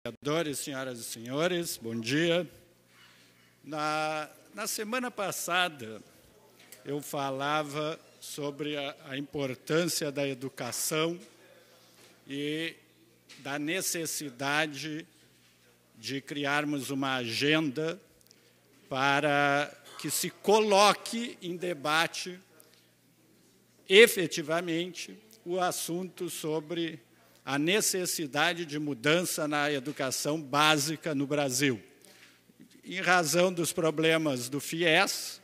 Vereadores, senhoras e senhores, bom dia. Na semana passada, eu falava sobre a importância da educação e da necessidade de criarmos uma agenda para que se coloque em debate efetivamente o assunto sobre a necessidade de mudança na educação básica no Brasil. Em razão dos problemas do FIES,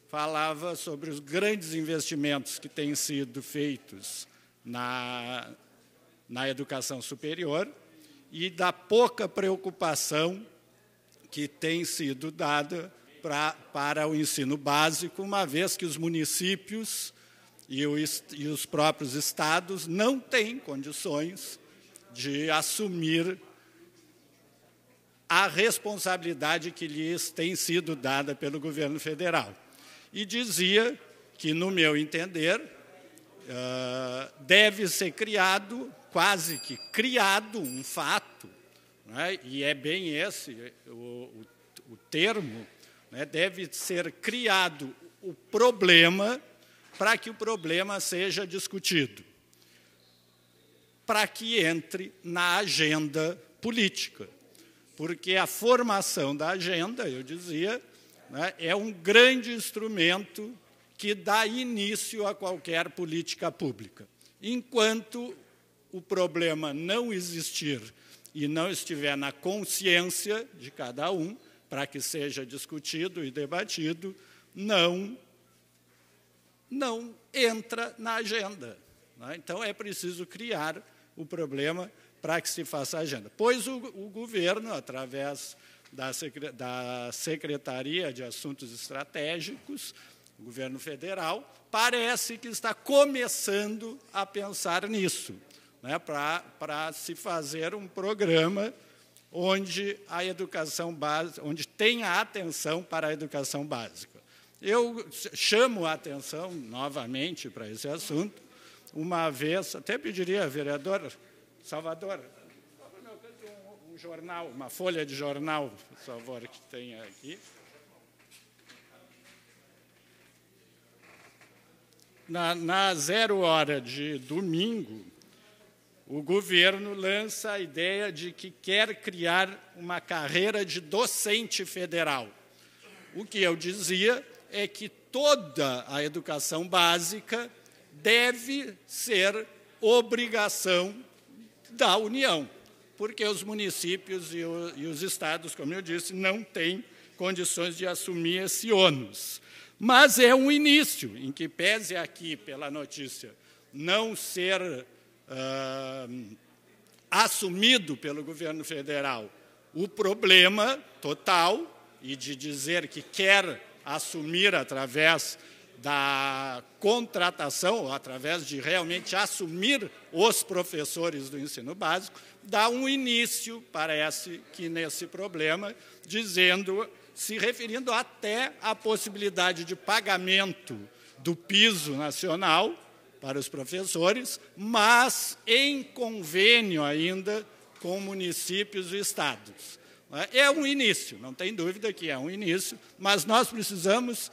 falava sobre os grandes investimentos que têm sido feitos na educação superior e da pouca preocupação que tem sido dada para o ensino básico, uma vez que os municípios e os próprios estados não têm condições de assumir a responsabilidade que lhes tem sido dada pelo governo federal. E dizia que, no meu entender, deve ser criado, quase que criado, um fato, né? E é bem esse o termo, né? Deve ser criado o problema para que o problema seja discutido, para que entre na agenda política. Porque a formação da agenda, eu dizia, né, é um grande instrumento que dá início a qualquer política pública. Enquanto o problema não existir e não estiver na consciência de cada um, para que seja discutido e debatido, não entra na agenda. Né? Então, é preciso criar o problema para que se faça a agenda. Pois o governo, através da Secretaria de Assuntos Estratégicos, o governo federal, parece que está começando a pensar nisso, né, para se fazer um programa onde a educação básica, onde tenha atenção para a educação básica. Eu chamo a atenção novamente para esse assunto, uma vez, até pediria, vereador Salvador, um jornal, uma folha de jornal, por favor, que tenha aqui. Na 0 hora de domingo, o governo lança a ideia de que quer criar uma carreira de docente federal. O que eu dizia é que toda a educação básica deve ser obrigação da União, porque os municípios e os estados, como eu disse, não têm condições de assumir esse ônus. Mas é um início, em que pese aqui, pela notícia, não ser assumido pelo governo federal o problema total e de dizer que quer assumir através da contratação, ou através de realmente assumir os professores do ensino básico, dá um início, parece que nesse problema, se referindo até à possibilidade de pagamento do piso nacional para os professores, mas em convênio ainda com municípios e estados. É um início, não tem dúvida que é um início, mas nós precisamos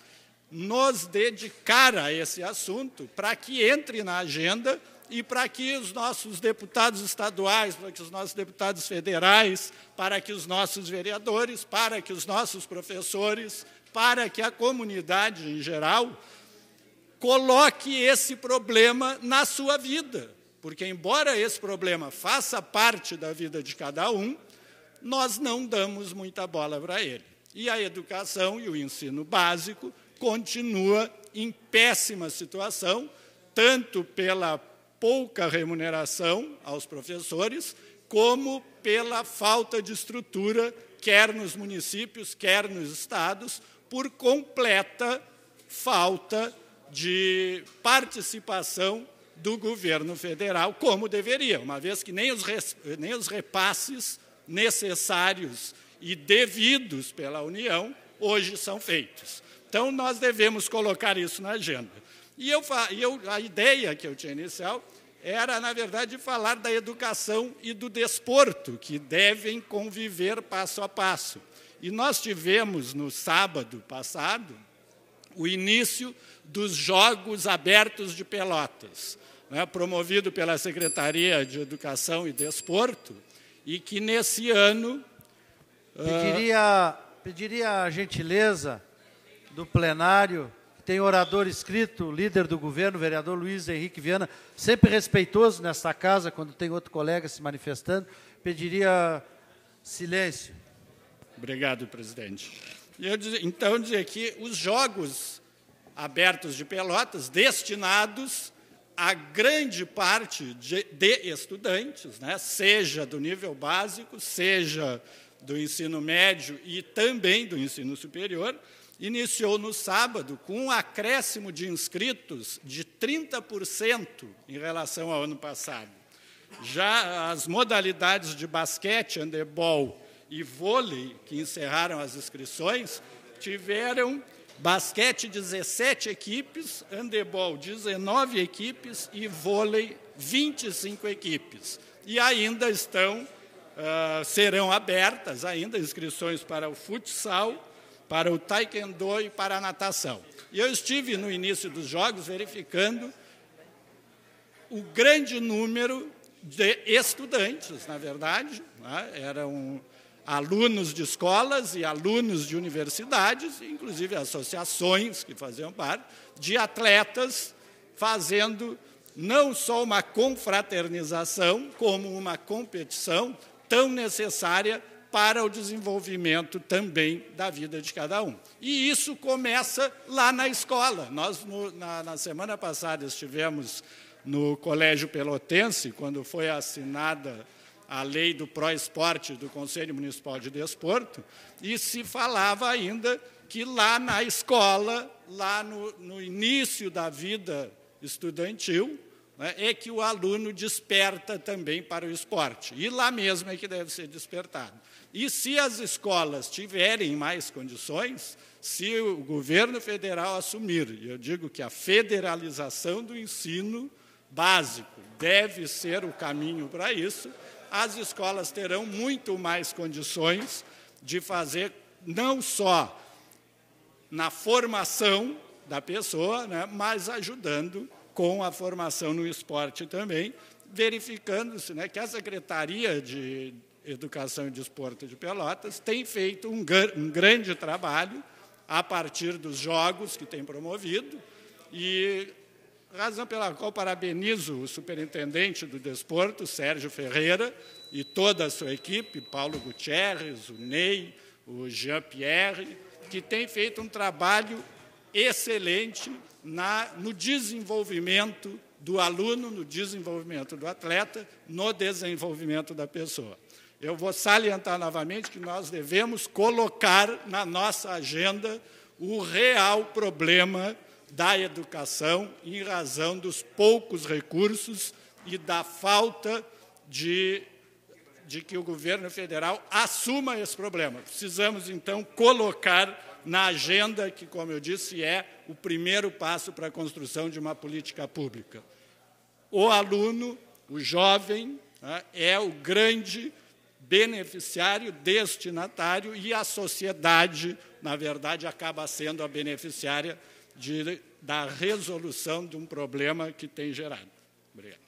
nos dedicar a esse assunto para que entre na agenda e para que os nossos deputados estaduais, para que os nossos deputados federais, para que os nossos vereadores, para que os nossos professores, para que a comunidade em geral coloque esse problema na sua vida. Porque, embora esse problema faça parte da vida de cada um, nós não damos muita bola para ele. E a educação e o ensino básico continua em péssima situação, tanto pela pouca remuneração aos professores, como pela falta de estrutura, quer nos municípios, quer nos estados, por completa falta de participação do governo federal, como deveria, uma vez que nem os repasses necessários e devidos pela União hoje são feitos. Então, nós devemos colocar isso na agenda. E a ideia que eu tinha inicial era, na verdade, falar da educação e do desporto, que devem conviver passo a passo. E nós tivemos, no sábado passado, o início dos Jogos Abertos de Pelotas, né, promovido pela Secretaria de Educação e Desporto, e que, nesse ano... Pediria a gentileza do plenário, que tem orador escrito, líder do governo, vereador Luiz Henrique Viana, sempre respeitoso nesta casa, quando tem outro colega se manifestando, pediria silêncio. Obrigado, presidente. Então, dizer que os Jogos Abertos de Pelotas, destinados a grande parte de estudantes, né, seja do nível básico, seja do ensino médio e também do ensino superior, iniciou no sábado com um acréscimo de inscritos de 30% em relação ao ano passado. Já as modalidades de basquete, handebol e vôlei, que encerraram as inscrições, tiveram basquete 17 equipes, handebol 19 equipes e vôlei 25 equipes. E ainda serão abertas ainda inscrições para o futsal, para o taekwondo e para a natação. E eu estive no início dos Jogos verificando o grande número de estudantes, na verdade, né, eram alunos de escolas e alunos de universidades, inclusive associações que faziam parte, de atletas fazendo não só uma confraternização, como uma competição tão necessária para o desenvolvimento também da vida de cada um. E isso começa lá na escola. Nós, na semana passada, estivemos no Colégio Pelotense, quando foi assinada a lei do pró-esporte do Conselho Municipal de Desporto, e se falava ainda que lá na escola, lá no início da vida estudantil, né, é que o aluno desperta também para o esporte. E lá mesmo é que deve ser despertado. E se as escolas tiverem mais condições, se o governo federal assumir, e eu digo que a federalização do ensino básico deve ser o caminho para isso, as escolas terão muito mais condições de fazer, não só na formação da pessoa, né, mas ajudando com a formação no esporte também, verificando-se, né, que a Secretaria de Educação e Desporto de Pelotas tem feito um grande trabalho a partir dos jogos que tem promovido, e razão pela qual parabenizo o superintendente do desporto, Sérgio Ferreira, e toda a sua equipe, Paulo Gutierrez, o Ney, o Jean-Pierre, que tem feito um trabalho excelente no desenvolvimento do aluno, no desenvolvimento do atleta, no desenvolvimento da pessoa. Eu vou salientar novamente que nós devemos colocar na nossa agenda o real problema da educação em razão dos poucos recursos e da falta de que o governo federal assuma esse problema. Precisamos, então, colocar na agenda que, como eu disse, é o primeiro passo para a construção de uma política pública. O aluno, o jovem, né, é o grande beneficiário, destinatário, e a sociedade, na verdade, acaba sendo a beneficiária da resolução de um problema que tem gerado. Obrigado.